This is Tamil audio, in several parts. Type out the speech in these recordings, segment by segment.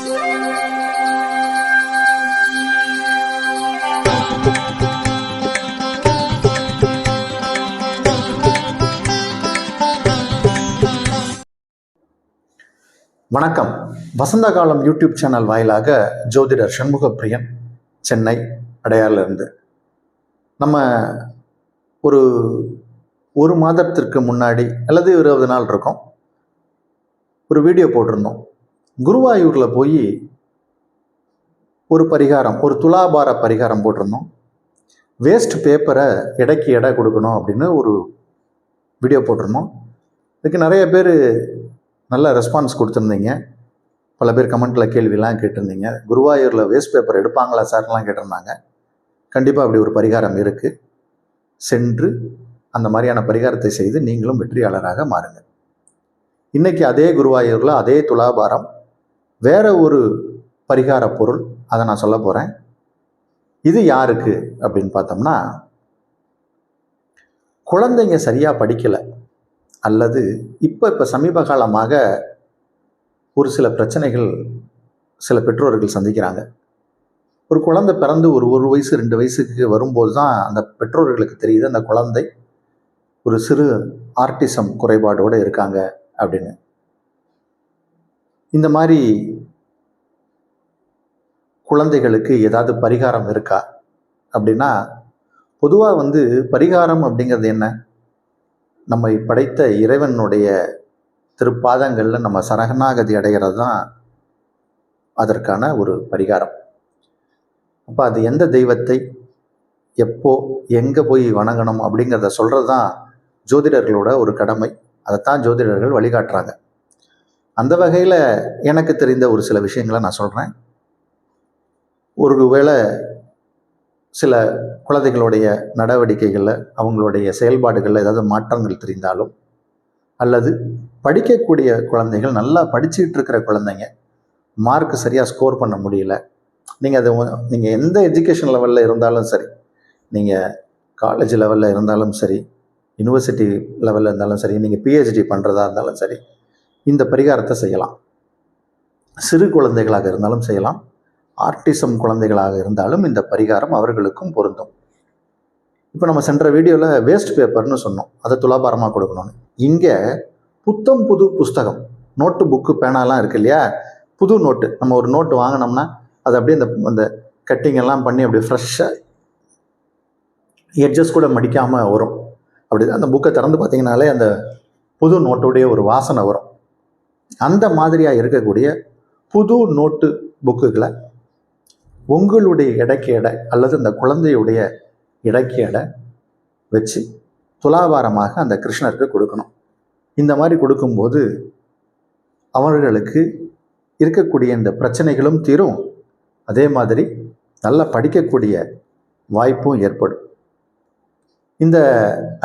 வணக்கம். வசந்த காலம் யூடியூப் சேனல் வாயிலாக ஜோதிடர் சண்முகப்பிரியன், சென்னை அடையாறிலிருந்து. நம்ம ஒரு மாதத்திற்கு முன்னாடி அல்லது 20 நாள் இருக்கும் ஒரு வீடியோ போட்டிருந்தோம். குருவாயூரில் போய் ஒரு பரிகாரம், ஒரு துலாபார பரிகாரம் போட்டிருந்தோம். வேஸ்ட் பேப்பரை எடைக்கு எடை கொடுக்கணும் அப்படின்னு ஒரு வீடியோ போட்டிருந்தோம். இதுக்கு நிறைய பேர் நல்ல ரெஸ்பான்ஸ் கொடுத்துருந்தீங்க. பல பேர் கமெண்ட்டில் கேள்விலாம் கேட்டிருந்தீங்க. குருவாயூரில் வேஸ்ட் பேப்பர் எடுப்பாங்களா சார்லாம் கேட்டிருந்தாங்க. கண்டிப்பாக அப்படி ஒரு பரிகாரம் இருக்குது. சென்று அந்த மாதிரியான பரிகாரத்தை செய்து நீங்களும் வெற்றியாளராக மாறுங்க. இன்றைக்கி அதே குருவாயூரில் அதே துலாபாரம் வேற ஒரு பரிகார பொருள், அதை நான் சொல்ல போகிறேன். இது யாருக்கு அப்படின்னு பார்த்தோம்னா, குழந்தைங்க சரியாக படிக்கலை அல்லது இப்போ சமீப காலமாக ஒரு சில பிரச்சனைகள் சில பெற்றோர்கள் சந்திக்கிறாங்க. ஒரு குழந்தை பிறந்து ஒரு வயசு 2 வயசுக்கு வரும்போது தான் அந்த பெற்றோர்களுக்கு தெரியுது அந்த குழந்தை ஒரு சிறு ஆர்டிசம் குறைபாடோடு இருக்காங்க அப்படின்னு. இந்த மாதிரி குழந்தைகளுக்கு ஏதாவது பரிகாரம் இருக்கா அப்படின்னா, பொதுவாக பரிகாரம் அப்படிங்கிறது என்ன? நம்மை படைத்த இறைவனுடைய திருப்பாதங்களில் நம்ம சரணாகதி அடைகிறது தான் அதற்கான ஒரு பரிகாரம். அப்போ அது எந்த தெய்வத்தை எப்போ எங்கே போய் வணங்கணும் அப்படிங்கிறத சொல்கிறது தான் ஜோதிடர்களோட ஒரு கடமை. அதைத்தான் ஜோதிடர்கள் வழிகாட்டுறாங்க. அந்த வகையில் எனக்கு தெரிந்த ஒரு சில விஷயங்களை நான் சொல்கிறேன். ஒருவேளை சில குழந்தைகளுடைய நடவடிக்கைகளில், அவங்களுடைய செயல்பாடுகளில் ஏதாவது மாற்றங்கள் தெரிந்தாலும், அல்லது படிக்கக்கூடிய குழந்தைகள், நல்லா படிச்சுக்கிட்டு இருக்கிற குழந்தைங்க மார்க் சரியாக ஸ்கோர் பண்ண முடியல, நீங்கள் எந்த எஜுகேஷன் லெவலில் இருந்தாலும் சரி, நீங்கள் காலேஜ் லெவலில் இருந்தாலும் சரி, யூனிவர்சிட்டி லெவலில் இருந்தாலும் சரி, நீங்கள் பிஹெச்டி பண்ணுறதா இருந்தாலும் சரி, இந்த பரிகாரத்தை செய்யலாம். சிறு குழந்தைகளாக இருந்தாலும் செய்யலாம். ஆர்டிசம் குழந்தைகளாக இருந்தாலும் இந்த பரிகாரம் அவர்களுக்கும் பொருந்தும். இப்போ நம்ம சென்ற வீடியோவில் வேஸ்ட் பேப்பர்னு சொன்னோம், அதை துலாபாரமாக கொடுக்கணும்னு. இங்கே புத்தம் புது புஸ்தகம், நோட்டு புக்கு பேனாலாம் இருக்கு இல்லையா, புது நோட்டு. நம்ம ஒரு நோட்டு வாங்கினோம்னா அது அப்படியே அந்த கட்டிங் எல்லாம் பண்ணி அப்படியே ஃப்ரெஷ்ஷாக எட்ஜஸ் கூட மடிக்காமல் வரும். அப்படி அந்த புக்கை திறந்து பார்த்தீங்கனாலே அந்த புது நோட்டுடைய ஒரு வாசனை வரும். அந்த மாதிரியாக இருக்கக்கூடிய புது நோட்டு புக்குகளை உங்களுடைய எடைக்கு எடை அல்லது அந்த குழந்தையுடைய எடைக்கு எடை வச்சு துலாபாரமாக அந்த கிருஷ்ணருக்கு கொடுக்கணும். இந்த மாதிரி கொடுக்கும்போது அவர்களுக்கு இருக்கக்கூடிய இந்த பிரச்சனைகளும் தீரும். அதே மாதிரி நல்லா படிக்கக்கூடிய வாய்ப்பும் ஏற்படும். இந்த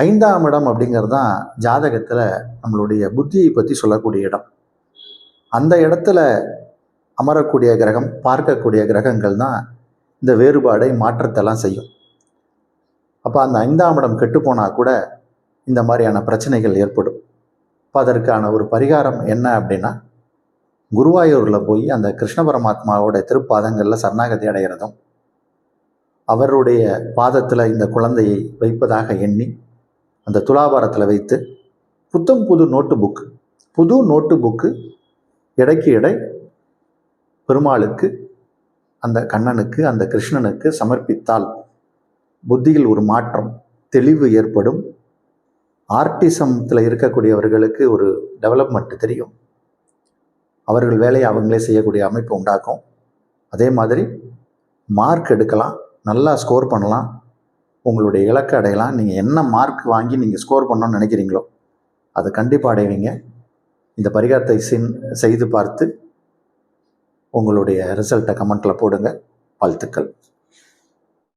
5ஆம் இடம் அப்படிங்கிறது தான் ஜாதகத்தில் நம்மளுடைய புத்தியை பற்றி சொல்லக்கூடிய இடம். அந்த இடத்துல அமரக்கூடிய கிரகம், பார்க்கக்கூடிய கிரகங்கள் தான் இந்த வேறுபாடை மாற்றத்தெல்லாம் செய்யும். அப்போ அந்த 5ஆம் இடம் கெட்டுப்போனால் கூட இந்த மாதிரியான பிரச்சனைகள் ஏற்படும். இப்போ அதற்கான ஒரு பரிகாரம் என்ன அப்படின்னா, குருவாயூரில் போய் அந்த கிருஷ்ண பரமாத்மாவோட திருப்பாதங்களில் சரணாகதி அடைகிறதும், அவருடைய பாதத்தில் இந்த குழந்தையை வைப்பதாக எண்ணி அந்த துலாபாரத்தில் வைத்து புத்தம் புது நோட்டு புக்கு எடைக்கு எடை பெருமாளுக்கு, அந்த கண்ணனுக்கு, அந்த கிருஷ்ணனுக்கு சமர்ப்பித்தால் புத்தியில் ஒரு மாற்றம், தெளிவு ஏற்படும். ஆர்டிசத்தில் இருக்கக்கூடியவர்களுக்கு ஒரு டெவலப்மெண்ட் தெரியும். அவர்கள் வேலையை அவங்களே செய்யக்கூடிய அமைப்பு உண்டாக்கும். அதே மாதிரி மார்க் எடுக்கலாம், நல்லா ஸ்கோர் பண்ணலாம், உங்களுடைய இலக்கை அடையலாம். நீங்கள் என்ன மார்க் வாங்கி நீங்கள் ஸ்கோர் பண்ணணும்னு நினைக்கிறீங்களோ அதை கண்டிப்பாக அடைவீங்க. இந்த பரிகாரத்தை செய்து பார்த்து உங்களுடைய ரிசல்ட்டை கமெண்ட்டில் போடுங்க. வாழ்த்துக்கள்.